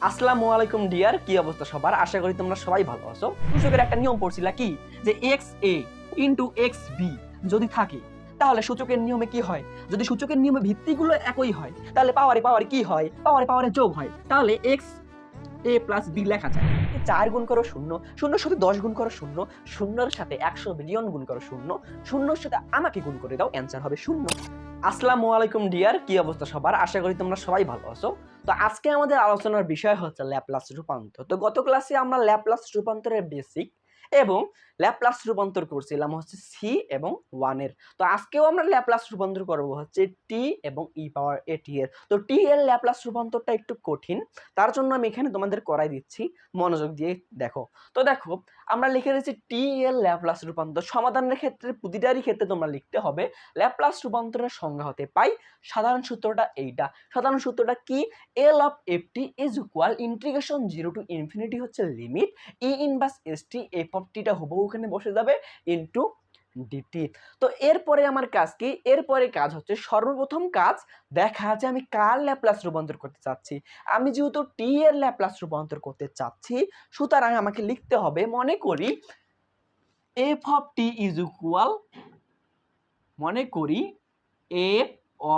আসসালামু আলাইকুম ডিয়ার, কি অবস্থা সবার? আশা করি তোমরা সবাই ভালো আছো। সূচকের একটা নিয়ম পড়ছিলা কি, যে XA ইনটু XB যদি থাকে তাহলে সূচকের নিয়মে কি হয়, যদি সূচকের নিয়মে ভিত্তিগুলো একই হয় তাহলে পাওয়ারে পাওয়ারে কি হয়, পাওয়ারে পাওয়ারে যোগ হয়, তাহলে XA প্লাস বি লেখা যায়। 4 গুণ করো শূন্য, শূন্যর সাথে 10 গুণ করো শূন্য, শূন্যর সাথে 100 বিলিয়ন গুণ করো শূন্য, শূন্যর সাথে আমাকে গুণ করে দাও, অ্যান্সার হবে শূন্য। আসসালামু আলাইকুম ডিয়ার, কি অবস্থা সবার? আশা করি তোমরা সবাই ভালো আছো। তো আজকে আমাদের আলোচনার বিষয় হচ্ছে ল্যাপ্লাস রূপান্তর। তো গত ক্লাসে আমরা ল্যাপ্লাস রূপান্তরের বেসিক এবং ল্যাপ্লাস রূপান্তর করছিলাম হচ্ছে সি এবং 1 এর। তো আজকেও আমরা ল্যাপ্লাস রূপান্তর করব হচ্ছে টি এবং ই পাওয়ার এটি এর। তো টি এর ল্যাপ্লাস রূপান্তরটা একটু কঠিন, তার জন্য আমি এখানে তোমাদের করাই দিচ্ছি, মনোযোগ দিয়ে দেখো। তো দেখো, আমরা লিখে দিয়েছি টি এর ল্যাপ্লাস রূপান্তর। সমাধানের ক্ষেত্রে প্রতিটারই ক্ষেত্রে তোমরা লিখতে হবে ল্যাপ্লাস রূপান্তরের সংজ্ঞা হতে পাই সাধারণ সূত্রটা এইটা। সাধারণ সূত্রটা কি, L of ft is equal integration 0 to infinity হচ্ছে limit E inverse st f of t টা হুবহু ওখানে বসে যাবে ইনটু dt। তো এরপরে আমার কাজ কি, এরপরে কাজ হচ্ছে সর্বপ্রথম কাজ দেখা যে আমি কার ল্যাপ্লাস রূপান্তর করতে চাচ্ছি। আমি যেহেতু t এর ল্যাপ্লাস রূপান্তর করতে চাচ্ছি, সুতরাং আমাকে লিখতে হবে, মনে করি f of t is equal, মনে করি f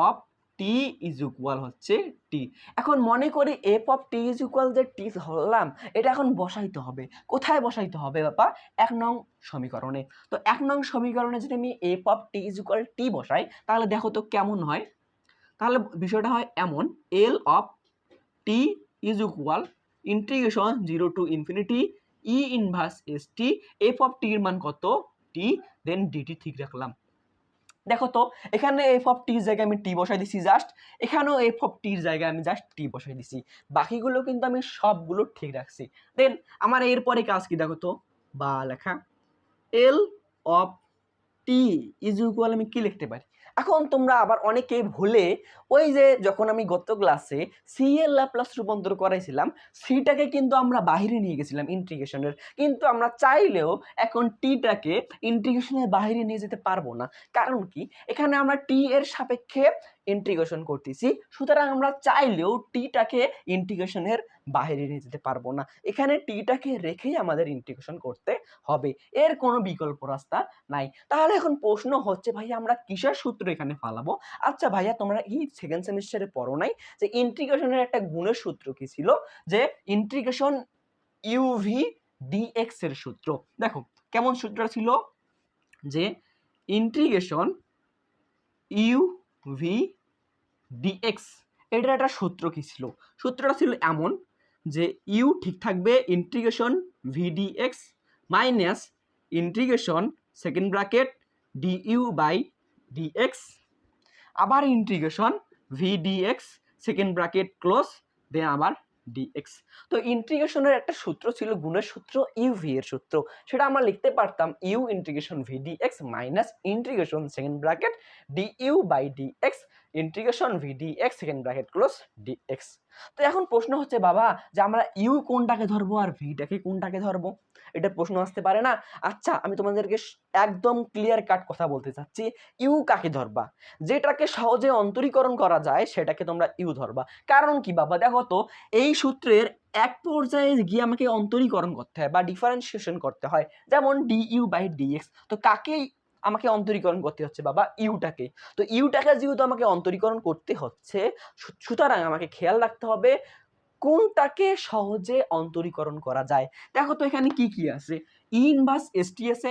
of t is equal হচ্ছে t। এখন মনে করি f of t is equal যে t ধরলাম, এটা এখন বসাইতে হবে। কোথায় বসাইতে হবে বাবা? 1 নং সমীকরণে। তো 1 নং সমীকরণে যদি আমি f of t is equal t বসাই, তাহলে দেখো তো কেমন হয়। তাহলে বিষয়টা হয় এমন, L of t is equal integration 0 to infinity e inverse st f of t এর মান কত? t, দেন dt ঠিক রাখলাম। দেখো তো এখানে এফ অফ টির জায়গায় আমি টি বসাই দিছি জাস্ট, এখানেও এফ অফ টির জায়গায় আমি জাস্ট টি বসাই দিছি, বাকিগুলো কিন্তু আমি সবগুলো ঠিক রাখছি। দেন আমার এরপরে কাজ কি দেখো তো, বা লেখা L of T is equal আমি কি লিখতে পারি। এখন তোমরা আবার অনেকে ভুলে ওই যে যখন আমি গত ক্লাসে সি এর ল্যাপ্লাস রূপান্তর করাইছিলাম, সিটাকে কিন্তু আমরা বাহিরে নিয়ে গেছিলাম ইন্টিগ্রেশনের, কিন্তু আমরা চাইলেও এখন টিটাকে ইন্টিগ্রেশনের বাহিরে নিয়ে যেতে পারবো না। কারণ কি, এখানে আমরা টি এর সাপেক্ষে ইন্টিগ্রেশন করতেছি, সুতরাং আমরা চাইলেও টিটাকে ইন্টিগ্রেশনের বাহিরে নিয়ে যেতে পারবো না। এখানে টিটাকে রেখেই আমাদের ইন্টিগ্রেশন করতে হবে, এর কোনো বিকল্প রাস্তা নাই। তাহলে এখন প্রশ্ন হচ্ছে, ভাইয়া আমরা কিসের সূত্র এখানে ফালাবো? আচ্ছা ভাইয়া, তোমরা এই সেকেন্ড সেমিস্টারে পড়ো নাই যে ইন্টিগ্রেশনের একটা গুণের সূত্র কি ছিল, যে ইন্টিগ্রেশন ইউভি ডিএক্স এর সূত্র। দেখো কেমন সূত্রটা ছিল, যে ইন্টিগ্রেশন ইউভি ডিএক্স, এটার একটা সূত্র কি ছিল, সূত্রটা ছিল এমন যে ইউ ঠিক থাকবে integration v dx minus integration second bracket DU by dx, আবার integration v dx second bracket close, then আবার ডিএক্স। তো ইন্টিগ্রেশনের একটা সূত্র ছিল গুণের সূত্র ইউভি এর সূত্র, সেটা আমরা লিখতে পারতাম U integration v dx minus integration second bracket DU by DX integration v dx second bracket close DX. তো এখন প্রশ্ন হচ্ছে বাবা, যে আমরা ইউ কোনটাকে ধরবো আর ভিটাকে কোনটাকে ধরবো, এটা প্রশ্ন আসতে পারে না? আচ্ছা আমি তোমাদেরকে একদম ক্লিয়ার কাট কথা বলতে চাচ্ছি, ইউ কাকে ধরবা, যেটাকে সহজে অন্তরীকরণ করা যায় সেটাকে তোমরা ইউ ধরবা। কারণ কি বাবা, দেখো তো এই সূত্রের এক পর্যায়ে গিয়ে আমাকে অন্তরীকরণ করতে হয় বা ডিফারেন্সিয়েশন করতে হয়, যেমন ডিইউ বাই ডিএক্স। তো কাকেই আমাকে অন্তরীকরণ করতে হচ্ছে বাবা? ইউটাকে। তো ইউটাকে যেহেতু আমাকে অন্তরীকরণ করতে হচ্ছে, সুতরাং আমাকে খেয়াল রাখতে হবে কোনটাকে সহজে অন্তরীকরণ করা যায়। দেখো তো এখানে কি কি আছে, ই ইনভার্স এসটি আছে,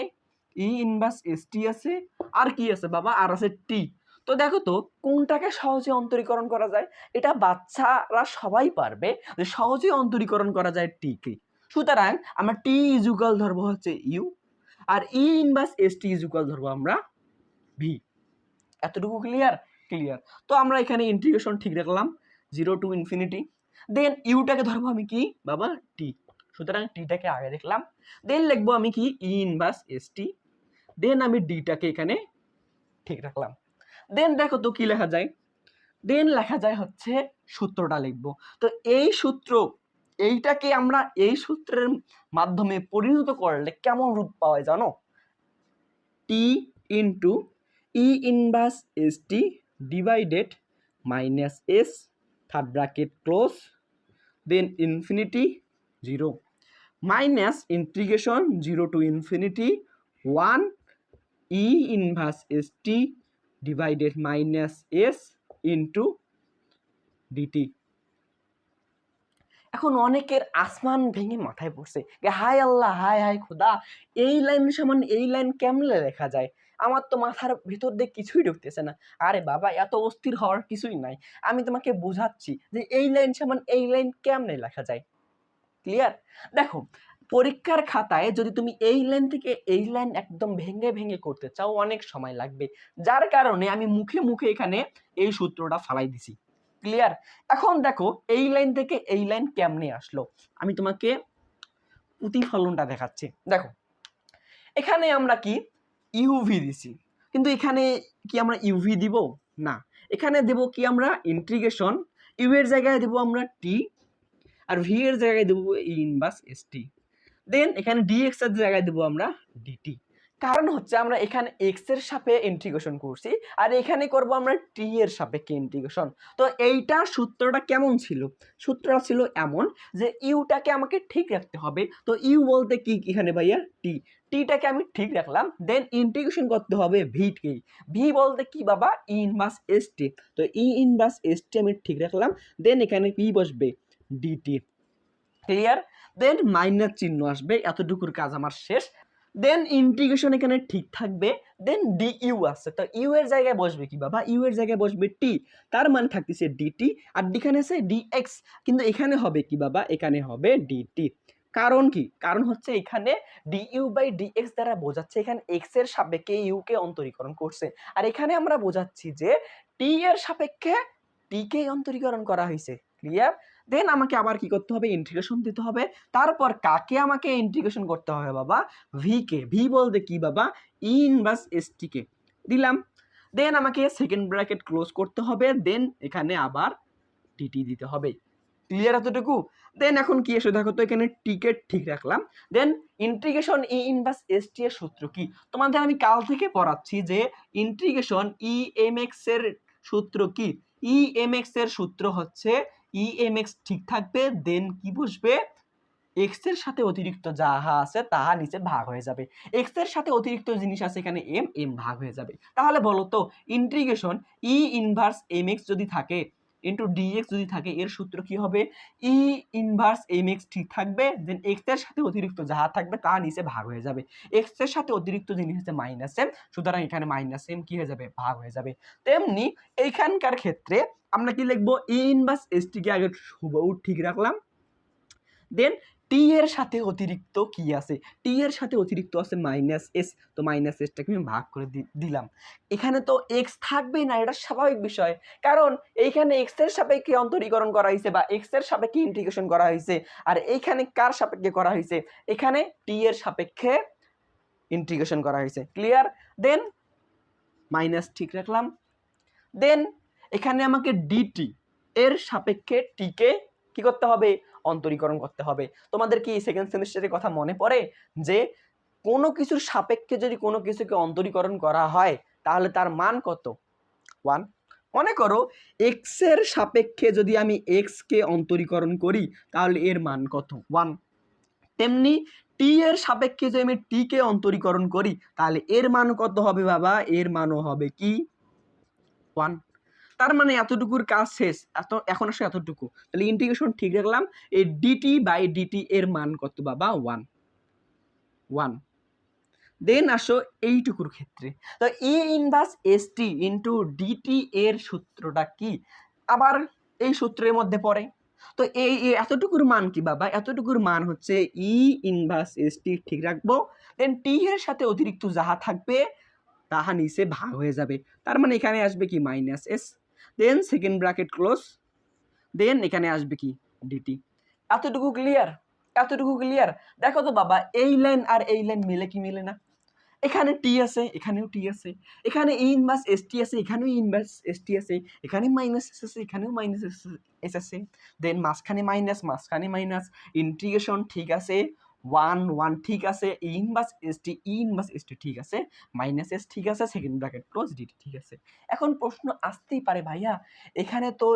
ই ইনভার্স এসটি আছে, আর কি আছে বাবা, আর আছে টি। তো দেখো তো কোনটাকে সহজে অন্তরীকরণ করা যায়, এটা বাচ্চারা সবাই পারবে যে সহজে অন্তরীকরণ করা যায় টি কে। সুতরাং আমরা টি ইজুকাল ধরবো হচ্ছে ইউ, আর ই ইনভার্স এসটি ইজুকাল ধরবো আমরা ভি। এতটুকু ক্লিয়ার? ক্লিয়ার। তো আমরা এখানে ইন্টিগ্রেশন ঠিক রাখলাম 0 টু ইনফিনিটি, দেন ইউটাকে ধরবো আমি কি বাবা, টি। সুতরাং টিটাকে আগে দেখলাম, দেন লিখবো আমি কি ই ইনভার্স এসটি, দেন আমি ডিটাকে এখানে ঠিক রাখলাম। দেন দেখো তো কি লেখা যায়, দেন লেখা যায় হচ্ছে সূত্রটা লিখবো। তো এই সূত্র, এইটাকে আমরা এই সূত্রের মাধ্যমে পরিণত করলে কেমন রূপ পাওয়া যায় জানো? T into e inverse s t divided minus s third bracket close then infinity 0 minus integration 0 to infinity 1 e inverse s t divided minus s into dt. এখন অনেকের আসমান ভেঙে মাথায় পড়ছে, হায় আল্লাহ, হায় হায় খোদা, এই লাইন সমান এই লাইন কেমনে লেখা যায়? আমার তো মাথার ভিতর দিয়ে কিছুই ঢুকতেছে না। আরে বাবা, এত অস্থির হওয়ার কিছুই নাই, আমি তোমাকে বোঝাচ্ছি যে এই লাইন সমান এই লাইন কেমনে লেখা যায়। ক্লিয়ার? দেখো, পরীক্ষার খাতায় যদি তুমি এই লাইন থেকে এই লাইন একদম ভেঙে ভেঙে করতে চাও অনেক সময় লাগবে, যার কারণে আমি মুখে মুখে এখানে এই সূত্রটা ফালাই দিছি। ক্লিয়ার? এখন দেখো এই লাইন থেকে এই লাইন কেমনে আসলো, আমি তোমাকে প্রতিফলনটা দেখাচ্ছি। দেখো, এখানে আমরা কি ইউভি দিছি, কিন্তু এখানে কি আমরা ইউভি দিব না, এখানে দেব কি আমরা ইন্টিগ্রেশন, ইউ এর জায়গায় দেব আমরা টি, আর ভি এর জায়গায় দেবো ইনভার্স এস টি। দেন এখানে ডিএক্স এর জায়গায় দেবো আমরা ডিটি। কারণ হচ্ছে আমরা এখানে এক্স এর সাপেক্ষে ইন্টিগ্রেশন করছি, আর এখানে করব আমরা টি এর সাপেক্ষে ইন্টিগ্রেশন। তো এইটার সূত্রটা কেমন ছিল? সূত্রটা ছিল এমন যে ইউটাকে আমাকে ঠিক রাখতে হবে। তো ইউ বলতে কি এখানে ভাইয়া টি, টিটাকে আমি ঠিক রাখলাম। দেন ইন্টিগ্রেশন করতে হবে ভিকে, ভি বলতে কি বাবা ই ইনভার্স এস টি। তো ই ইনভার্স এস টি আমি ঠিক রাখলাম। দেন এখানে কি বসবে ডিটি। ক্লিয়ার? দেন মাইনাস চিহ্ন আসবে, এতটুকুর কাজ আমার শেষ। দেন ইন্টিগ্রেশন এখানে ঠিক থাকবে। দেন ডি ইউ আসছে, তো ইউ এর জায়গায় বসবে কি বাবা? ইউ এর জায়গায় বসবে টি, তার মানে থাকতেছে ডিটি, আর এখানে আছে ডিএক্স, কিন্তু এখানে হবে কি বাবা? এখানে হবে ডিটি। কারণ কি? কারণ হচ্ছে এখানে ডিইউ বাই ডিএক্স দ্বারা বোঝাচ্ছে এখানে এক্স এর সাপেক্ষে ইউ কে অন্তরীকরণ করছে, আর এখানে আমরা বোঝাচ্ছি যে টি এর সাপেক্ষে টি কে অন্তরীকরণ করা হয়েছে। ক্লিয়ার? দেন আমাকে আবার কি করতে হবে? ইন্টিগ্রেশন দিতে হবে। তারপর কাকে আমাকে ইন্টিগ্রেশন করতে হবে বাবা? V K. ভি বলতে কি বাবা? ই ইনভার্স এস টি কে দিলাম। দেন আমাকে সেকেন্ড ব্র্যাকেট ক্লোজ করতে হবে। দেন এখানে আবার ডিটি দিতে হবে। ক্লিয়ার এতটুকু? দেন এখন কি এসে দেখো তো, এখানে টিকে ঠিক রাখলাম। দেন ইন্টিগ্রেশন ই ইনভার্স এস টি এর সূত্র কি? তোমাদের আমি কাল থেকে পড়াচ্ছি যে ইন্টিগ্রেশন ই এম এক্স এর সূত্র কি? ই এম এক্স এর সূত্র হচ্ছে ই এম এক্স ঠিক থাকবে, দেন কি বসবে? এক্স এর সাথে অতিরিক্ত যাহা আছে তাহা নিচে ভাগ হয়ে যাবে। এক্স এর সাথে অতিরিক্ত জিনিস আছে এখানে এম, এম ভাগ হয়ে যাবে। তাহলে বলো তো, ইন্টিগ্রেশন ই ইনভার্স এম এক্স যদি থাকে ইন্টু ডিএক্স যদি থাকে, এর সূত্র কি হবে? ই ইনভার্স এম এক্স ঠিক থাকবে, দেন এক্স এর সাথে অতিরিক্ত যাহা থাকবে তা নিচে ভাগ হয়ে যাবে। এক্স এর সাথে অতিরিক্ত জিনিস হচ্ছে মাইনাস এম, সুতরাং এখানে মাইনাস এম কি হয়ে যাবে? ভাগ হয়ে যাবে। তেমনি এইখানকার ক্ষেত্রে আমরা কি লিখবো? ই ইনভার্স এস টি কে আগে হুবহু ঠিক রাখলাম। দেন টি এর সাথে অতিরিক্ত কি আছে? টি এর সাথে অতিরিক্ত আছে মাইনাস এস, তো মাইনাস এসটাকে আমি ভাগ করে দিলাম। এখানে তো এক্স থাকবেই না, এটা স্বাভাবিক বিষয়, কারণ এইখানে এক্স এর সাপেক্ষে অন্তরীকরণ করা হয়েছে বা এক্স এর সাপেক্ষে ইন্টিগ্রেশন করা হয়েছে, আর এইখানে কার সাপেক্ষে করা হয়েছে? এখানে টি এর সাপেক্ষে ইন্টিগ্রেশন করা হয়েছে। ক্লিয়ার? দেন মাইনাস ঠিক রাখলাম। দেন এখানে আমাকে ডিটি এর সাপেক্ষে টিকে কি করতে হবে? অন্তরীকরণ করতে হবে। তোমাদের কি সেকেন্ড সেমিস্টারের কথা মনে পড়ে যে কোনো কিছুর সাপেক্ষে যদি কোনো কিছুকে অন্তরীকরণ করা হয় তাহলে তার মান কত? 1। মনে করো এক্স এর সাপেক্ষে যদি আমি এক্স কে অন্তরীকরণ করি তাহলে এর মান কত? 1। তেমনি টি এর সাপেক্ষে যদি আমি টি কে অন্তরীকরণ করি তাহলে এর মান কত হবে বাবা? এর মানও হবে কি? 1। তার মানে এতটুকুর কাজ শেষ। এখন আসে এতটুকু, তাহলে ইন্টিগ্রেশন ঠিক রাখলাম। এই ডিটি বাই ডিটি এর মান কত বাবা? 1। দেন আসো এইটুকুর ক্ষেত্রে, তো e inverse s t into dt এর সূত্রটা কি? আবার এই সূত্রের মধ্যে পড়ে। তো এই এতটুকুর মান কি বাবা? এতটুকুর মান হচ্ছে ই ইনভার্স এস টি ঠিক রাখবো। দেন টি এর সাথে অতিরিক্ত যাহা থাকবে তাহা নিচে ভাগ হয়ে যাবে, তার মানে এখানে আসবে কি? Minus s. Then second bracket close. Then এখানে আসবে কি? ডিটি। এতটুকু ক্লিয়ার? এতটুকু ক্লিয়ার? দেখো তো বাবা, এই লাইন আর এই লাইন মিলে কি মিলে না? এখানে টি আছে, এখানেও টি আছে, এখানে ইনভার্স এস টি আছে, এখানেও ইনভার্স এস টি আছে, এখানে মাইনাস এস আছে, এখানেও মাইনাস এস আছে। দেন মাঝখানে মাইনাস, মাঝখানে মাইনাস, ইন্টিগ্রেশন ঠিক আছে, ওয়ান ওয়ান ঠিক আছে, ই ইনভার্স এস টি ঠিক আছে, মাইনাস এস ঠিক আছে, সেকেন্ড ব্র্যাকেট ক্লোজ ডিটি ঠিক আছে। এখন প্রশ্ন আসতেই পারে ভাইয়া এখানে তো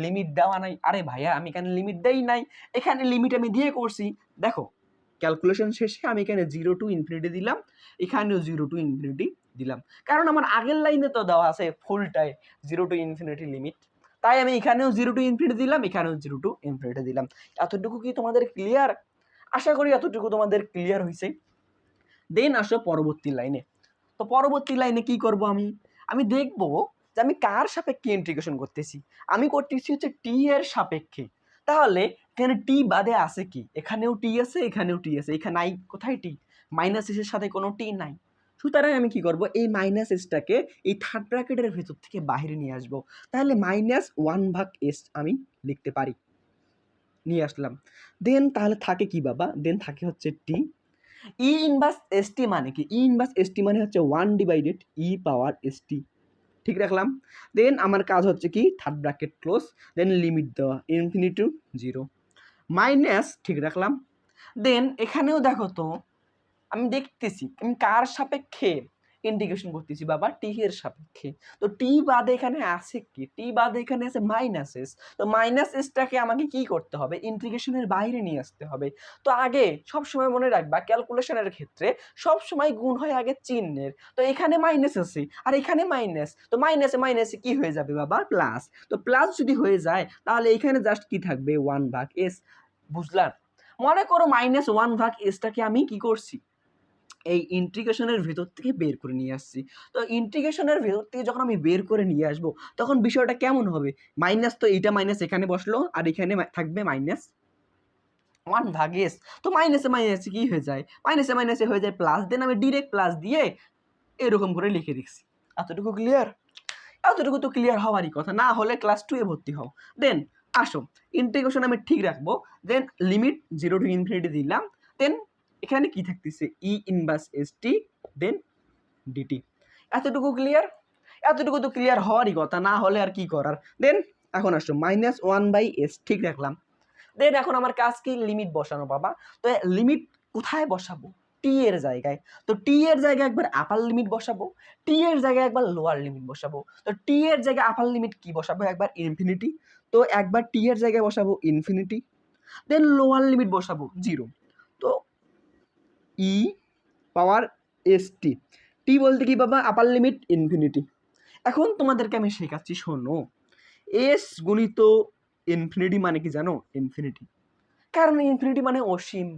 লিমিট দেওয়া নাই। আরে ভাইয়া আমি এখানে লিমিট দেই নাই, এখানে লিমিট আমি দিয়ে করছি। দেখো ক্যালকুলেশন শেষে আমি এখানে 0 টু ইনফিনিটি দিলাম, এখানেও 0 টু ইনফিনিটি দিলাম, কারণ আমার আগের লাইনে তো দেওয়া আছে ফুলটাই 0 টু ইনফিনিটি লিমিট, তাই আমি এখানেও 0 টু ইনফিনিটি দিলাম, এখানেও 0 টু ইনফিনিটি দিলাম। এতটুকু কি তোমাদের ক্লিয়ার? আশা করি এতটুকু তোমাদের ক্লিয়ার হয়েছে। দেন আসো পরবর্তী লাইনে। তো পরবর্তী লাইনে কি করব আমি দেখব যে আমি কার সাপেক্ষে ইন্টিগ্রেশন করতেছি। আমি করতেছি হচ্ছে টি এর সাপেক্ষে। তাহলে এখানে টি বাদে আছে কি? এখানেও টি আছে, এখানেও টি আছে, এখানে নাই কোথায় টি? মাইনাস এস এর সাথে কোনো টি নাই। সুতরাং আমি কি করব, এই মাইনাস এসটাকে এই থার্ড ব্র্যাকেটের ভেতর থেকে বাইরে নিয়ে আসব। তাহলে -1/s আমি লিখতে পারি, নিয়ে আসলাম। দেন তাহলে থাকে কি বাবা? দেন থাকে হচ্ছে টি। ই ইনভার্স এস টি মানে কি? ই ইনভার্স এস টি মানে হচ্ছে 1/e⁻st, ঠিক রাখলাম। দেন আমার কাজ হচ্ছে কি, থার্ড ব্র্যাকেট ক্লোজ, দেন লিমিট দেওয়া ইনফিনিটি টু 0 মাইনাস, ঠিক রাখলাম। দেন এখানেও দেখো তো আমি দেখতেছি আমি কার সাপেক্ষে ইন্টিগ্রেশন করতেছি বাবা? টি এর সাপেক্ষে। তো টি বাদে এখানে আছে কি? টি বাদে এখানে আছে মাইনাস এস। তো মাইনাস এসটাকে আমাকে কি করতে হবে? ইন্টিগ্রেশনের বাইরে নিয়ে আসতে হবে। তো আগে সবসময় মনে রাখবা ক্যালকুলেশনের ক্ষেত্রে সবসময় গুণ হয় আগে চিহ্নের। তো এখানে মাইনাস আছে আর এখানে মাইনাস, তো মাইনাসে মাইনাসে কি হয়ে যাবে বাবা? প্লাস। তো প্লাস যদি হয়ে যায় তাহলে এখানে জাস্ট কি থাকবে? 1/s। বুঝলাম? মনে করো -1/sটাকে আমি কি করছি, এই ইন্টিগ্রেশনের ভেতর থেকে বের করে নিয়ে আসছি। তো ইন্টিগ্রেশনের ভেতর থেকে যখন আমি বের করে নিয়ে আসব তখন বিষয়টা কেমন হবে? মাইনাস, তো এইটা মাইনাস এখানে বসলো আর এখানে থাকবে -1/s। তো মাইনাসে মাইনাসে কি হয়ে যায়? মাইনাসে মাইনাসে হয়ে যায় প্লাস। দেন আমি ডিরেক্ট প্লাস দিয়ে এরকম করে লিখে দিচ্ছি। এতটুকু ক্লিয়ার? এতটুকু তো ক্লিয়ার হওয়ারই কথা, না হলে ক্লাস 2 এ ভর্তি হও। দেন আসো ইন্টিগ্রেশন আমি ঠিক রাখবো। দেন লিমিট 0 টু ইনফিনিটি দিলাম। দেন এখানে কি থাকতেছে? ই ইনভার্স এস টি দেন ডিটি। এতটুকু ক্লিয়ার? এতটুকু তো ক্লিয়ার হওয়ারই কথা, না হলে আর কি করার। দেন এখন আসো -1/s ঠিক রাখলাম। দেন এখন আমার কাজ কি? লিমিট বসানো বাবা। তো লিমিট কোথায় বসাবো? টি এর জায়গায়। তো টি এর জায়গায় একবার আপার লিমিট বসাবো, টি এর জায়গায় একবার লোয়ার লিমিট বসাবো। তো টি এর জায়গায় আপার লিমিট কি বসাবো? একবার ইনফিনিটি। তো একবার টি এর জায়গায় বসাবো ইনফিনিটি, দেন লোয়ার লিমিট বসাবো 0। তো e⁻st, টি বলতে কি বাবা? আপার লিমিট ইনফিনিটি। এখন তোমাদেরকে আমি শেখাচ্ছি, শোনো। এস গুণিত ইনফিনিটি মানে কি জানো? ইনফিনিটি। কারণ ইনফিনিটি মানে অসীম।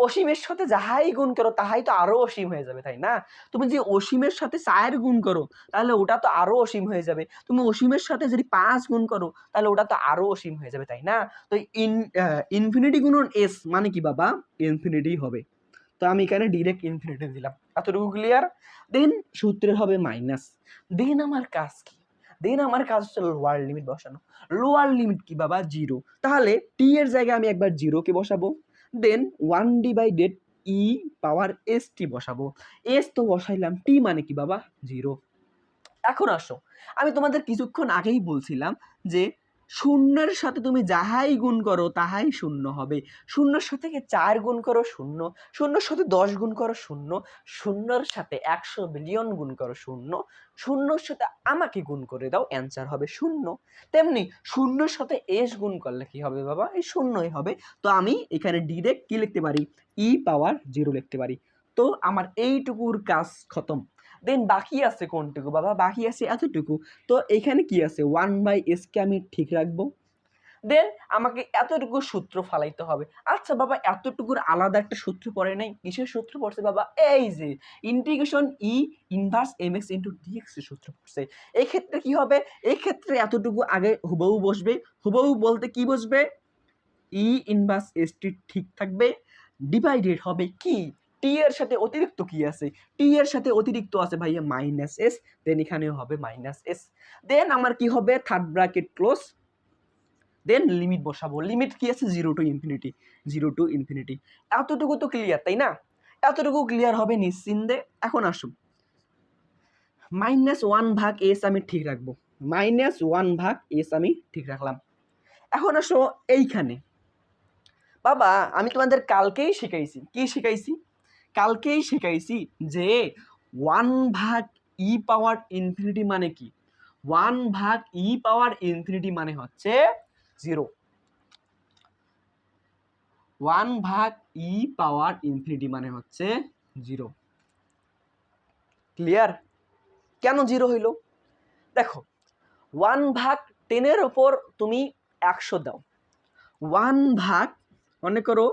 অসীমের সাথে যাহাই গুণ করো তাহাই তো আরো অসীম হয়ে যাবে, তাই না? তুমি যে অসীমের সাথে 4 গুণ করো তাহলে ওটা তো আরো অসীম হয়ে যাবে। তুমি অসীমের সাথে যদি 5 গুণ করো তাহলে ওটা তো আরো অসীম হয়ে যাবে, তাই না? তো ইনফিনিটি গুণন এস মানে কি বাবা? ইনফিনিটি হবে। তো আমি এখানে ডিরেক্ট ইনফিনিটি দিলাম। এতটুকু ক্লিয়ার? দেন সূত্রের হবে মাইনাস। দেন আমার কাজ কি? দেন আমার কাজ হচ্ছে লোয়ার লিমিট বসানো। লোয়ার লিমিট কি বাবা? 0। তাহলে টি এর জায়গায় আমি একবার 0 কে বসাবো। দেন 1/e⁻st বসাবো। এস তো বসাইলাম, টি মানে কি বাবা? 0। এখন আসো, আমি তোমাদের কিছুক্ষণ আগেই বলছিলাম যে শূন্যের সাথে তুমি যাহাই গুণ করো তাহাই শূন্য হবে। শূন্যর সাথে 4 গুণ করো শূন্য, শূন্যর সাথে 10 গুণ করো শূন্য, শূন্যর সাথে 100 বিলিয়ন গুণ করো শূন্য, শূন্যর সাথে আমাকে গুণ করে দাও, অ্যান্সার হবে শূন্য। তেমনি শূন্যর সাথে এস গুণ করলে কি হবে বাবা? এই শূন্যই হবে। তো আমি এখানে ডিরেক্ট কি লিখতে পারি? e⁻0 লিখতে পারি। তো আমার এইটুকুর কাজ খতম। দেন বাকি আছে কোনটুকু বাবা? বাকি আছে এতটুকু। তো এখানে কি আছে? 1/s কে আমি ঠিক রাখবো। দেন আমাকে এতটুকু সূত্র ফালাইতে হবে। আচ্ছা বাবা, এতটুকুর আলাদা একটা সূত্র পড়ে নাই? কিসের সূত্র পড়ছে বাবা? এই যে ইন্টিগ্রেশন ই ইনভার্স mx ইনটু dx এর সূত্র পড়ছে। এই ক্ষেত্রে কি হবে? এই ক্ষেত্রে এতটুকু আগে হুবহু বসবে। হুবহু বলতে কি বসবে? ই ইনভার্স এস টি ঠিক থাকবে, ডিভাইডেড হবে কি? টি এর সাথে অতিরিক্ত কি আছে? টি এর সাথে অতিরিক্ত আছে ভাইয়া মাইনাস এস। দেন এখানেও হবে মাইনাস এস। দেন আমার কি হবে? থার্ড ব্র্যাকেট ক্লোজ, দেন লিমিট বসাবো। লিমিট কি আছে? 0 টু ইনফিনিটি। 0 to infinity. এতটুকু তো ক্লিয়ার, তাই না? এতটুকু ক্লিয়ার হবে নিশ্চিন্তে। এখন আসুন, -1/s আমি ঠিক রাখবো। -1/s আমি ঠিক রাখলাম। এখন আসো এইখানে বাবা আমি তোমাদের কালকেই শিখাইছি, কি শিখাইছি? কালকেই শিখাইছি যে 1/e⁻∞ মানে কি? 1/e⁻∞ মানে হচ্ছে 0। 1/e⁻∞ মানে হচ্ছে 0। ক্লিয়ার? কেন 0 হইল? দেখো 1/10 উপর তুমি 100 দাও, 1/, মনে করো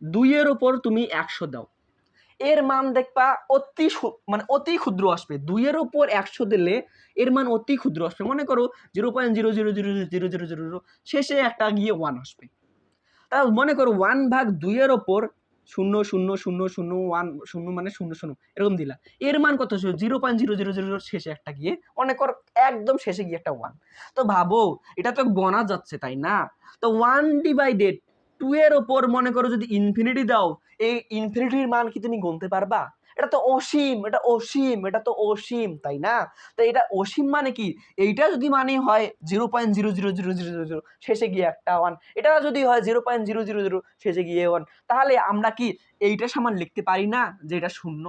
2 উপর তুমি 100 দাও, এর মান দেখবা অতি ক্ষুদ্র আসবে। 2 উপর 100 দিলে এর মান অতি ক্ষুদ্র আসবে, মনে করো 0.0000000, শেষে একটা গিয়ে 1 আসবে। তাহলে মনে করো 1/2 উপর 0.00001 মানে 00 এরকম দিলা, এর মান কত? 0.0000 শেষে একটা গিয়ে, মনে করো একদম শেষে গিয়ে একটা 1। তো ভাবো এটা তো গোনা যাচ্ছে, তাই না? তো 1/2 এর উপর মনে করো যদি ইনফিনিটি দাও, এই ইনফিনিটির মান কি তুমি গুনতে পারবা? এটা তো অসীম, এটা তো অসীম, তাই না? তো এটা অসীম মানে কি? এইটা যদি মানে হয় 0.00000 শেষে গিয়ে একটা 1, এটা যদি হয় 0.000 শেষে গিয়ে 1, তাহলে আমরা কি এইটা সমান লিখতে পারি না যে এটা শূন্য?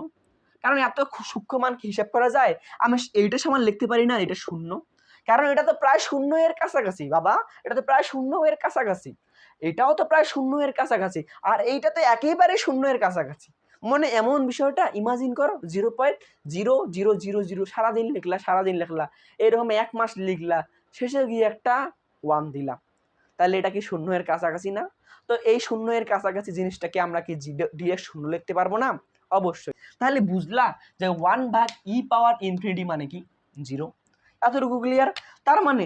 কারণ এত সূক্ষ্ম মান কি হিসাব করা যায়? আমি এইটা সমান লিখতে পারি না এটা শূন্য, কারণ এটা তো প্রায় শূন্য এর কাছাকাছি বাবা, এটা তো প্রায় শূন্য এর কাছাকাছি, এটাও তো প্রায় শূন্য এর কাছাকাছি, আর এইটা তো একেবারে শূন্য এর কাছাকাছি। মানে এমন বিষয়টা ইমাজিন করো, 0.0000 সারাদিন লিখলা, এরকম 1 মাস লিখলা, শেষে গিয়ে একটা 1 দিলা, তাহলে এটা কি শূন্য এর কাছাকাছি না? তো এই শূন্য এর কাছাকাছি জিনিসটাকে আমরা কি ডিরেক্ট শূন্য লিখতে পারবো না? অবশ্যই। তাহলে বুঝলা যে 1/e⁻∞ মানে কি? 0। এতটুকু ক্লিয়ার? তার মানে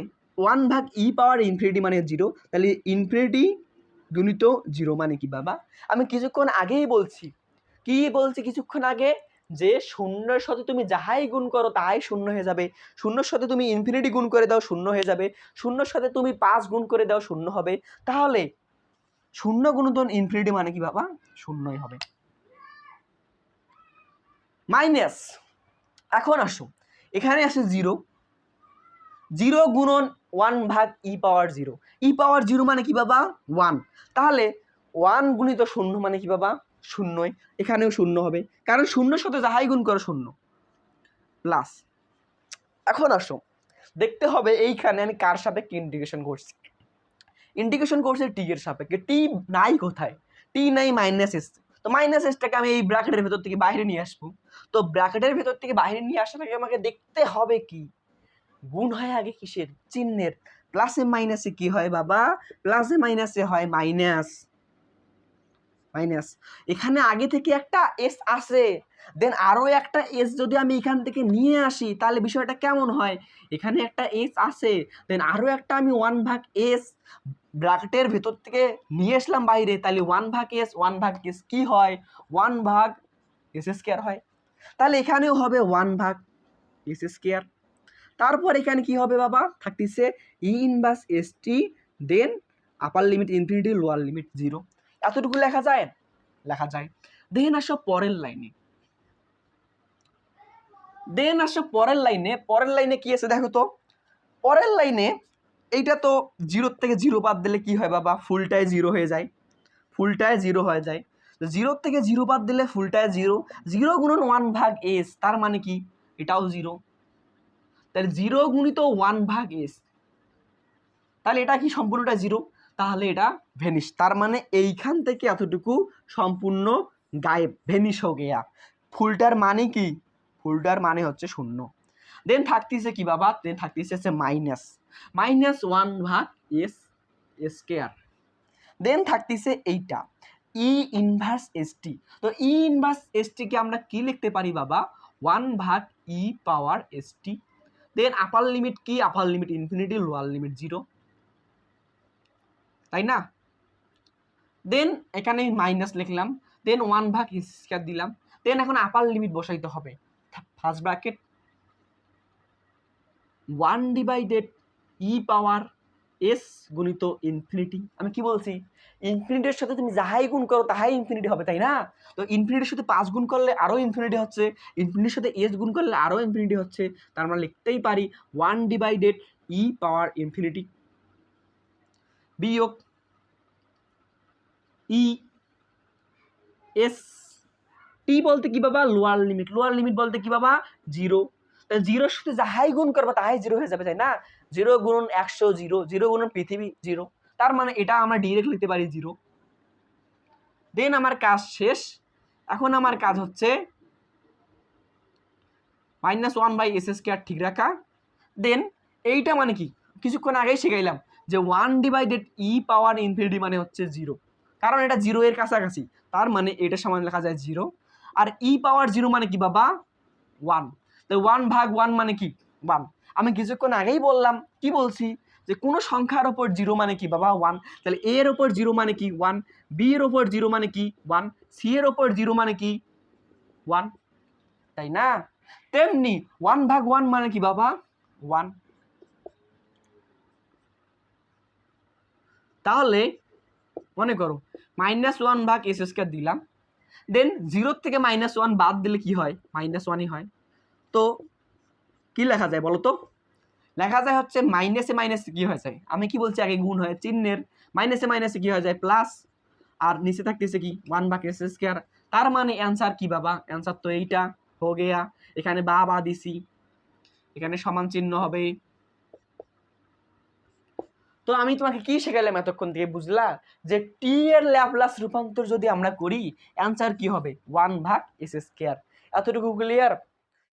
1/e⁻∞ মানে 0, তাহলে ইনফিনিটি গুণিত 0 মানে কি বাবা? আমি কিছুক্ষণ আগেই বলছি, কি বলছি কিছুক্ষণ আগে? যে শূন্যের সাথে তুমি যাহাই গুণ করো তাহাই শূন্য হয়ে যাবে, শূন্যের সাথে তুমি ইনফিনিটি গুণ করে দাও শূন্য হয়ে যাবে, শূন্যের সাথে তুমি 5 গুণ করে দাও শূন্য হবে। তাহলে শূন্য গুণিতন ইনফিনিটি মানে কি বাবা? শূন্যই হবে। মাইনাস, এখন আসো এখানে আসে 0, 0 গুণন 1/e⁻0, e⁻0 মানে কি বাবা? 1। তাহলে 1 গুণিত 0 মানে কি বাবা? শূন্যই, এখানেও শূন্য হবে, কারণ শূন্যর সাথে যাহাই গুণ করো শূন্য। প্লাস, এখন আসো দেখতে হবে এইখানে আমি কার সাপেক্ষে ইন্টিগ্রেশন করছি। ইন্টিগ্রেশন করছি টি এর সাপেক্ষে, টি নাই কোথায়? টি নাই মাইনাস এস, তো মাইনাস এসটাকে আমি এই ব্র্যাকেটের ভেতর থেকে বাইরে নিয়ে আসবো। তো ব্র্যাকেটের ভেতর থেকে বাইরে নিয়ে আসার আগে আমাকে দেখতে হবে কি গুণ হয় আগে কিসের? চিহ্নের। প্লাসে মাইনাসে কি হয় বাবা? প্লাসে মাইনাসে হয় মাইনাস। মাইনাস, এখানে আগে থেকে একটা এস আছে, দেন আরো একটা এস যদি আমি এখান থেকে নিয়ে আসি তাহলে বিষয়টা কেমন হয়? এখানে একটা এস আছে, দেন আরো একটা আমি 1/s ব্র্যাকেটের ভেতর থেকে নিয়ে আসলাম বাইরে, তাহলে 1/s কি হয়? 1/s² হয়। তাহলে এখানেও হবে 1/s²। তারপর এখানে কি হবে বাবা? থাকতেছে e inverse st, then upper limit infinity, lower limit 0। এতটুকু লেখা যায়? লেখা যায়। দেন আসো পরের লাইনে, পরের লাইনে কি আছে দেখো তো। পরের লাইনে এইটা তো 0 থেকে 0 বাদ দিলে কি হয় বাবা? ফুলটাই 0 হয়ে যায়, ফুলটায় 0 হয়ে যায়। 0 থেকে 0 বাদ দিলে ফুলটায় 0, 0 গুণন 1/s, তার মানে কি? এটাও 0, তাহলে 0 গুণিত 1/s, তাহলে এটা কি সম্পূর্ণটা 0? তাহলে এটা ভেনিশ, তার মানে এইখান থেকে এতটুকু সম্পূর্ণ গায়েব, ভেনিশ হয়ে গেয়া। ফুলটার মানে কি? ফুলটার মানে হচ্ছে 0। দেন থাকতেছে কি বাবা? দেন থাকতেছে মাইনাস, -1/s²। দেন থাকতেছে এইটা ই ইনভার্স এসটি। তো ই ইনভার্স এসটি কে আমরা কি লিখতে পারি বাবা? 1/e⁻st। দেন আপার লিমিট কি? আপার লিমিট ইনফিনিটি, লোয়ার লিমিট 0, তাই না? দেন এখানে মাইনাস লিখলাম, দেন 1/s² দিলাম, দেন এখন আপার লিমিট বসাইতে হবে। ফার্স্ট ব্র্যাকেট 1/e⁻s গুণিত ইনফিনিটি। আমি কি বলছি? ইনফিনিটির সাথে তুমি যাহাই গুণ করো তাহাই ইনফিনিটি হবে, তাই না? তো ইনফিনিটির সাথে 5 গুণ করলে আরো ইনফিনিটি হচ্ছে, ইনফিনিটির সাথে s গুণ করলে আরো ইনফিনিটি হচ্ছে, তার আমরা লিখতেই পারি 1/e⁻∞ বিয়োগ ই এস টি বলতে কি বাবা লোয়ার লিমিট বলতে কি বাবা জিরো। জিরোর সাথে যাহাই গুণ করবা তাহাই জিরো হয়ে যাবে, তাই না? 0 গুণন 100 জিরো, 0 গুণন পৃথিবী জিরো, তার মানে এটা আমরা ডিরেক্ট লিখতে পারি জিরো। দেন আমার কাজ শেষ। এখন আমার কাজ হচ্ছে -1/s² ঠিক রাখা। দেন এইটা মানে কি কিছুক্ষণ আগেই শিখাইলাম যে 1/e⁻∞ মানে হচ্ছে জিরো, কারণ এটা জিরো এর কাছাকাছি, তার মানে এটা সমান লেখা যায় জিরো। আর e⁻0 মানে কি বাবা 1, তো 1/1 মানে কি 1। আমি কিছুক্ষণ আগেই বললাম, কি বলছি, যে কোনো সংখ্যার উপর জিরো মানে কি বাবা 1, তাহলে a এর উপর জিরো মানে কি 1, b এর উপর জিরো মানে কি 1, c এর উপর জিরো মানে কি 1, তাই না? তেমনি 1/1 মানে কি বাবা 1। তাহলে মনে করো -1/s² দিলাম, দেন 0 থেকে -1 বাদ দিলে কি হয়, -1ই হয়। তো কি লেখা যায় বলো তো? লেখা যায় হচ্ছে মাইনাসে মাইনাসে কি হয়ে যায়, আমি কি বলছি আগে গুণ হয় চিহ্নের, মাইনাসে মাইনাসে কি হয়ে যায় প্লাস, আর নিচে থাকতেছে কি 1/s²। তার মানে অ্যান্সার কি বাবা, অ্যান্সার তো এইটা হো গেয়া। এখানে বা দিছি, এখানে সমান চিহ্ন হবে। তো আমি তোমাকে কি শেখালাম এতক্ষণ থেকে, বুঝলা যে টি এর ল্যাপ্লাস রূপান্তর যদি আমরা করি অ্যান্সার কি হবে 1/s²। এতটুকু ক্লিয়ার?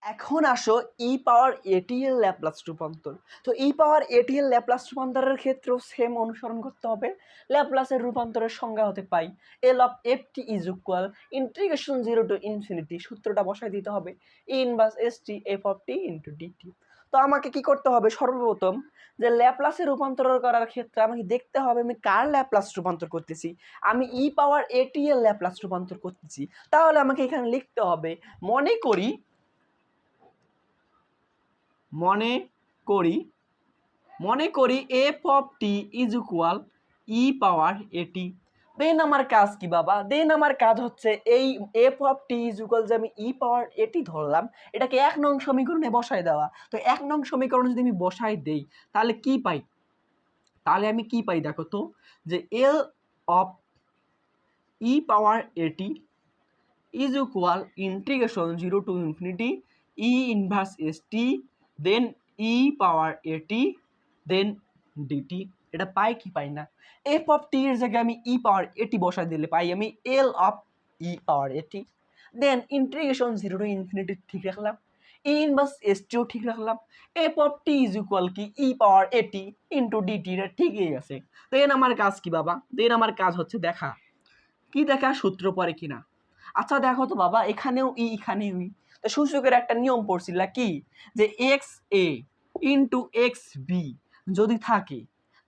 এখন আসো e⁻at এর ল্যাপ্লাস রূপান্তর। তো e⁻at এর ল্যাপ্লাস রূপান্তরের ক্ষেত্রেও সেম অনুসরণ করতে হবে। ল্যাপ্লাসের রূপান্তরের সংজ্ঞা হতে পাই L of ft is equal integration 0 to infinity, সূত্রটা বসাই দিতে হবে e inverse st f of t into dt। তো আমাকে কি করতে হবে, সর্বপ্রথম যে ল্যাপ্লাসের রূপান্তর করার ক্ষেত্রে আমাকে দেখতে হবে আমি কার ল্যাপ্লাস রূপান্তর করতেছি, আমি e⁻at এর ল্যাপ্লাস রূপান্তর করতেছি। তাহলে আমাকে এখানে লিখতে হবে মনে করি f of t is equal e⁻at। দেন আমার কাজ কি বাবা, দেন আমার কাজ হচ্ছে এই f of t is equal যে আমি e⁻at ধরলাম, এটাকে 1 নং সমীকরণে বসাই দেওয়া। তো 1 নং সমীকরণে যদি আমি বসাই দেই তাহলে কি পাই, তাহলে আমি কি পাই দেখো তো, যে L of e⁻at is equal integration 0 to infinity e inverse st then e⁻at then dt। এটা পাই কি পাই না, f of t এর জায়গায় আমি e⁻at বসাই দিলে পাই আমি L of e⁻at, then integration 0 to infinity ঠিক রাখলাম, e ইনভার্স st ও ঠিক রাখলাম, f of t is equal কি e⁻at into dt, এটা ঠিকই আছে। দেন আমার কাজ কি বাবা, দেন আমার কাজ হচ্ছে দেখা সূত্র পড়ে কিনা। আচ্ছা দেখো তো বাবা, এখানেও ই এখানেও ই, তো সূচকের একটা নিয়ম পড়ছিলা কি, যে xa ইন্টু xb যদি থাকে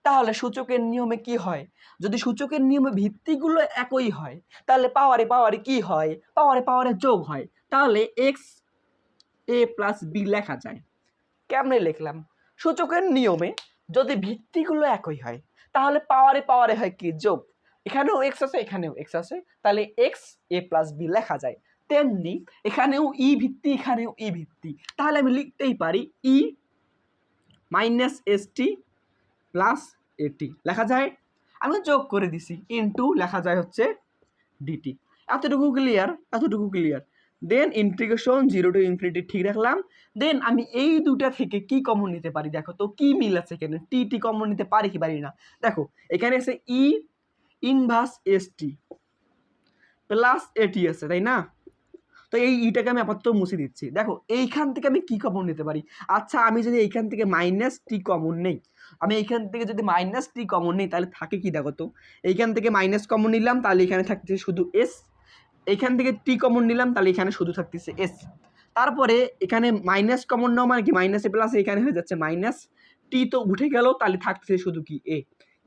তাহলে সূচকের নিয়মে কি হয়, যদি সূচকের নিয়মে ভিত্তিগুলো একই হয় তাহলে পাওয়ারে কি হয়, পাওয়ারে যোগ হয়। তাহলে xa প্লাস বি লেখা যায়। কেমনে লিখলাম, সূচকের নিয়মে যদি ভিত্তিগুলো একই হয় তাহলে পাওয়ারে হয় কি যোগ, এখানেও x আছে এখানেও x আছে, তাহলে xa প্লাস বি লেখা যায়। তেমনি এখানেও ই ভিত্তি এখানেও ই ভিত্তি, তাহলে আমি লিখতেই পারি ই মাইনাস st প্লাস এটি লেখা যায়, আমি যোগ করে দিছি ইনটু লেখা যায় হচ্ছে ডিটি। এতটুকু clear? Then integration 0 to infinity ঠিক রাখলাম। দেন আমি এই দুটা থেকে কি কমন নিতে পারি, দেখো তো কি মিল আছে এখানে, টি কমন নিতে পারি কি পারি না। দেখো এখানে আছে ই ইনভার্স st প্লাস এটি আছে, তাই না? তো এই ইটাকে আমি আপাতত মুছে দিচ্ছি। দেখো এইখান থেকে আমি কি কমন নিতে পারি, আচ্ছা আমি যদি এইখান থেকে মাইনাস টি কমন নেই, তাহলে থাকে কি দেখো তো, এইখান থেকে মাইনাস কমন নিলাম তাহলে এখানে থাকতেছে শুধু এস, এইখান থেকে টি কমন নিলাম তাহলে এখানে শুধু থাকতেছে এস, তারপরে এখানে মাইনাস কমন নাও মানে কি মাইনাসে প্লাস এখানে হয়ে যাচ্ছে মাইনাস, টি তো উঠে গেল তাহলে থাকতেছে শুধু কি এ।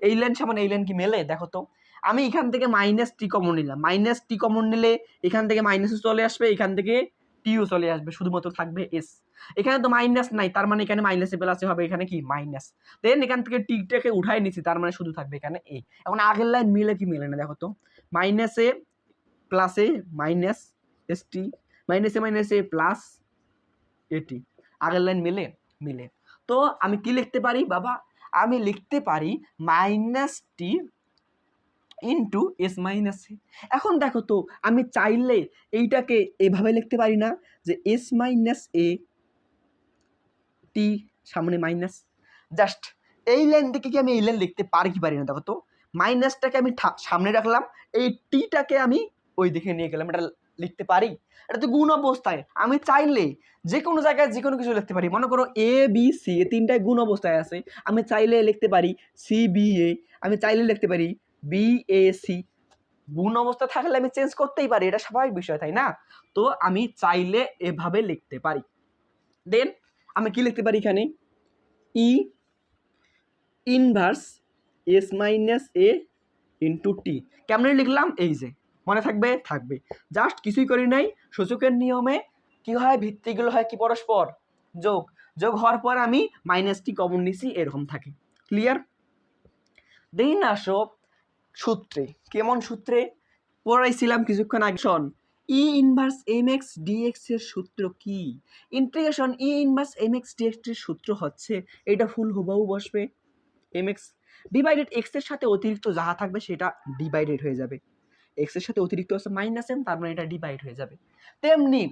এই লাইন সমান এই লাইন কি মেলে দেখো তো, আমি এখান থেকে মাইনাস টি কমন নিলাম, মাইনাস টি কমন নিলে এখান থেকে মাইনাসও চলে আসবে, এখান থেকে টিও চলে আসবে, শুধুমাত্র থাকবে এস। এখানে তো মাইনাস নাই, তার মানে এখানে মাইনাসে প্লাসে হবে, এখানে কি মাইনাস, দেন এখান থেকে টিটাকে উঠাই নিচ্ছি, তার মানে শুধু থাকবে এখানে এ। এখন আগের লাইন মিলে কি মেলে না দেখো তো, মাইনাসে প্লাসে মাইনাস এসটি, মাইনাসে প্লাস এটি, আগের লাইন মিলে। তো আমি কি লিখতে পারি বাবা, আমি লিখতে পারি মাইনাস টি ইন্টু এস মাইনাস এ। এখন দেখো তো আমি চাইলে এইটাকে এভাবে লিখতে পারি না যে এস মাইনাস এ টি সামনে মাইনাস, জাস্ট এই লাইন থেকে কি আমি এই লাইন লিখতে পারি কি পারি না দেখো তো। মাইনাসটাকে আমি সামনে রাখলাম, এই টিটাকে আমি ওই দিকে নিয়ে গেলাম, এটা লিখতে পারি? এটা তো গুণ অবস্থায়, আমি চাইলে যে কোনো জায়গায় যে কোনো কিছু লিখতে পারি। মনে করো এ বি সি এ তিনটায় গুণ অবস্থায় আছে, আমি চাইলে লিখতে পারি সি বি এ, আমি চাইলে লিখতে পারি বি এ সি। গুণ অবস্থা থাকলে আমি চেঞ্জ করতেই পারি, এটা স্বাভাবিক বিষয় তাই না? তো আমি চাইলে এভাবে লিখতে পারি। দেন আমি কি লিখতে পারি এখানে, ই inverse s minus a into টি। কেমন লিখলাম? এই যে মনে থাকবে, থাকবে, জাস্ট কিছুই করি নাই। সূচকের নিয়মে কি হয়, ভিত্তিগুলো হয় কি পরস্পর যোগ, যোগ হওয়ার পর আমি মাইনাসটি কমন নিছি, এরকম থাকে। ক্লিয়ার? দেন আসো সূত্রে। কেমন সূত্রে পড়াইছিলাম কিছুক্ষণ আগে। ই ইনভার্স এম এক্স ডিএক্স এর সূত্র কি? ইন্টিগ্রেশন ই ইনভার্স এম এক্স ডিএক্স এর সূত্র হচ্ছে, এটা ফুল হুবহু বসবে, এম এক্স ডিভাইডেড এক্স এর সাথে অতিরিক্ত যাহা থাকবে সেটা ডিভাইডেড হয়ে যাবে। এক্স এর সাথে অতিরিক্ত আছে মাইনাস এম, তার মানে এটা ডিভাইড হয়ে যাবে। তেমনি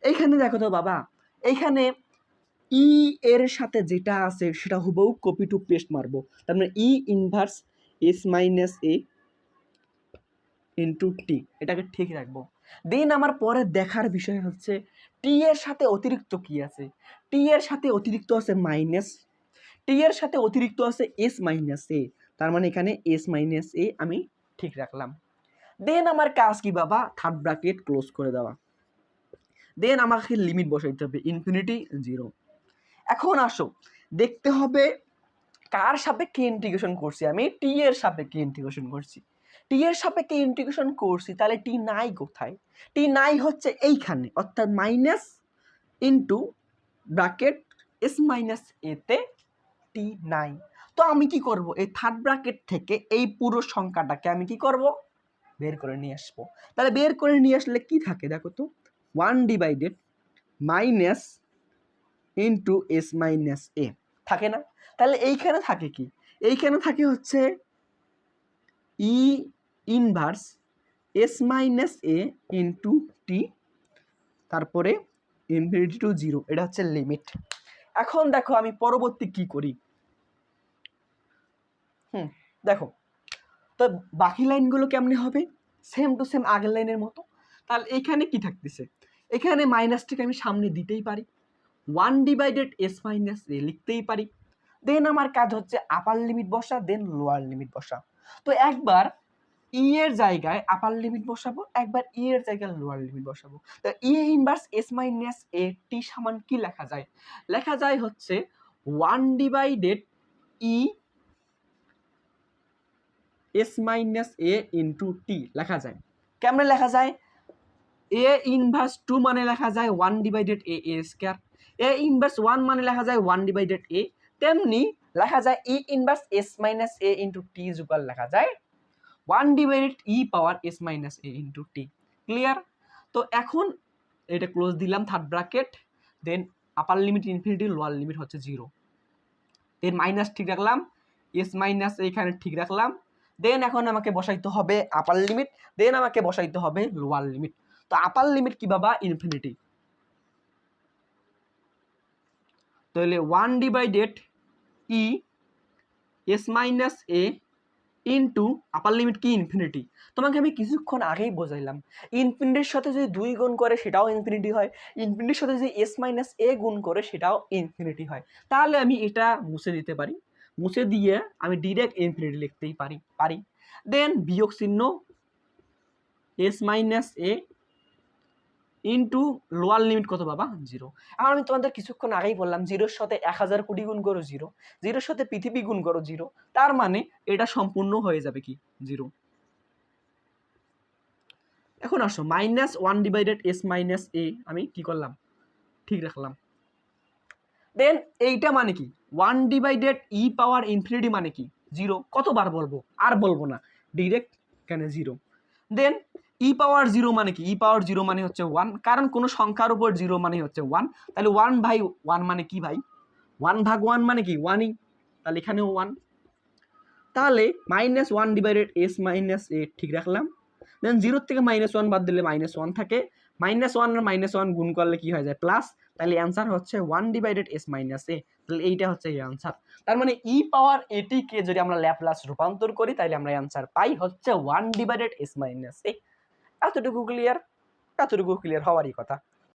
এইখানে দেখো তো বাবা, এইখানে ই এর সাথে যেটা আছে সেটা হুবহু কপি টু পেস্ট মারবো, তার মানে ই inverse s minus a into টি, এটাকে ঠিক রাখবো। দেন আমার পরে দেখার বিষয় হচ্ছে টি এর সাথে অতিরিক্ত কি আছে। টি এর সাথে অতিরিক্ত আছে মাইনাস, টি এর সাথে অতিরিক্ত আছে এস মাইনাস এ, তার মানে এখানে এস মাইনাস এ আমি ঠিক রাখলাম। দেন আমার কাজ কি বাবা, থার্ড ব্র্যাকেট ক্লোজ করে দেওয়া। দেন আমাকে লিমিট বসাইতে হবে ইনফিনিটি 0। এখন আসো দেখতে হবে কার সাপেক্ষে ইন্টিগ্রেশন করছি, আমি টি এর সাপেক্ষে ইন্টিগ্রেশন করছি। টি এর সাপেক্ষে ইন্টিগ্রেশন করছি, তাহলে টি নাই কোথায়? টি নাই হচ্ছে এইখানে, অর্থাৎ minus into bracket S minus এতে টি নাই। তো আমি কি করব, এই থার্ড ব্র্যাকেট থেকে এই পুরো সংখ্যাটাকে আমি কি করব, বের করে নিয়ে আসবো। তাহলে বের করে নিয়ে আসলে কি থাকে দেখো তো, 1 divided minus into s minus a থাকে না? তাহলে এইখানে থাকে কি, এইখানে থাকে হচ্ছে e inverse s minus a into t, তারপরে ইনফিনিটি টু 0, এটা হচ্ছে লিমিট। এখন দেখো আমি পরবর্তী কি করি, দেখো তো বাকি লাইনগুলো কেমনে হবে, সেম টু সেম আগের লাইনের মতো। তাহলে এখানে কি থাকতেছে, এখানে মাইনাসটাকে আমি সামনে দিতেই পারি, 1 ডিভাইডেড এস মাইনাস এ লিখতেই পারি। দেন আমার কাজ হচ্ছে আপার লিমিট বসা, দেন লোয়ার লিমিট বসা। তো একবার ই এর জায়গায় আপার লিমিট বসাবো, একবার ই এর জায়গায় লোয়ার লিমিট বসাবো। তো ই ইনভার্স এস মাইনাস এ টি সমান কি লেখা যায়, লেখা যায় হচ্ছে 1 divided E S minus a into টি লেখা যায়। কেমনে লেখা যায়, এ ইনভার্স 2 মানে লেখা যায় 1 divided A A square, A inverse 1 মানে লেখা যায় 1 ডিভাইডেড এ, তেমনি লেখা যায় e inverse s minus a into t equal লেখা যায় 1 divided e power s minus a into t. Clear? তো এখন এটা ক্লোজ দিলাম third bracket, then upper limit infinity, lower limit হচ্ছে 0, দেন মাইনাস ঠিক রাখলাম, এস মাইনাস এখানে ঠিক রাখলাম। দেন এখন আমাকে বসাইতে হবে আপার লিমিট, দেন আমাকে বসাইতে হবে লোয়ার লিমিট। তো আপার লিমিট কি বাবা, ইনফিনিটি, তাহলে 1 divided E S minus a into upper limit কি ইনফিনিটি। তোমাকে আমি কিছুক্ষণ আগেই বোঝাইলাম, ইনফিনিটির সাথে যদি 2 গুণ করে সেটাও ইনফিনিটি হয়, ইনফিনিটির সাথে যদি এস মাইনাস এ গুণ করে সেটাও ইনফিনিটি হয়। তাহলে আমি এটা মুছে দিতে পারি, মুছে দিয়ে আমি ডিরেক্ট ইনফিনিটি লিখতেই পারি। দেন বিয়োগ চিহ্ন S minus a into lower limit কত বাবা, 0। এখন আমি তোমাদের কিছুক্ষণ আগেই বললাম 0-র সাথে 1000 কোটি গুণ করো 0, 0-র সাথে পৃথিবী গুণ করো 0, তার মানে এটা সম্পূর্ণ হয়ে যাবে কি 0। এখন আসো মাইনাস 1 ডিভাইডেড এস মাইনাস এ আমি কি করলাম, ঠিক রাখলাম। দেন এইটা মানে কি 1 ডিভাইডেড ই পাওয়ার ইনফিনিটি মানে কি 0, কতবার বলবো, আর বলবো না, ডিরেক্ট কেন 0। দেন ই পাওয়ার 0 মানে কি, ই পাওয়ার 0 মানে হচ্ছে 1, কারণ কোনো সংখ্যার উপর 0 মানে হচ্ছে 1, তাহলে 1/1 মানে কি ভাই, 1/1 মানে কি 1ই, তাহলে এখানেও 1। তাহলে -1 ডিভাইডেড এস মাইনাস এ ঠিক রাখলাম। দেন 0 থেকে -1 বাদ দিলে -1 থাকে, -1 আর -1 গুণ করলে কি হয়ে যায় প্লাস, তাহলে অ্যান্সার হচ্ছে 1 ডিভাইডেড এস মাইনাস এ। তাহলে এইটা হচ্ছে এই অ্যান্সার। তার মানে ই পাওয়ার এটিকে যদি আমরা ল্যাপ্লাস রূপান্তর করি তাহলে আমরা অ্যান্সার পাই হচ্ছে 1 ডিভাইডেড এস মাইনাস এ। এতটুকু ক্লিয়ার হওয়ারই কথা।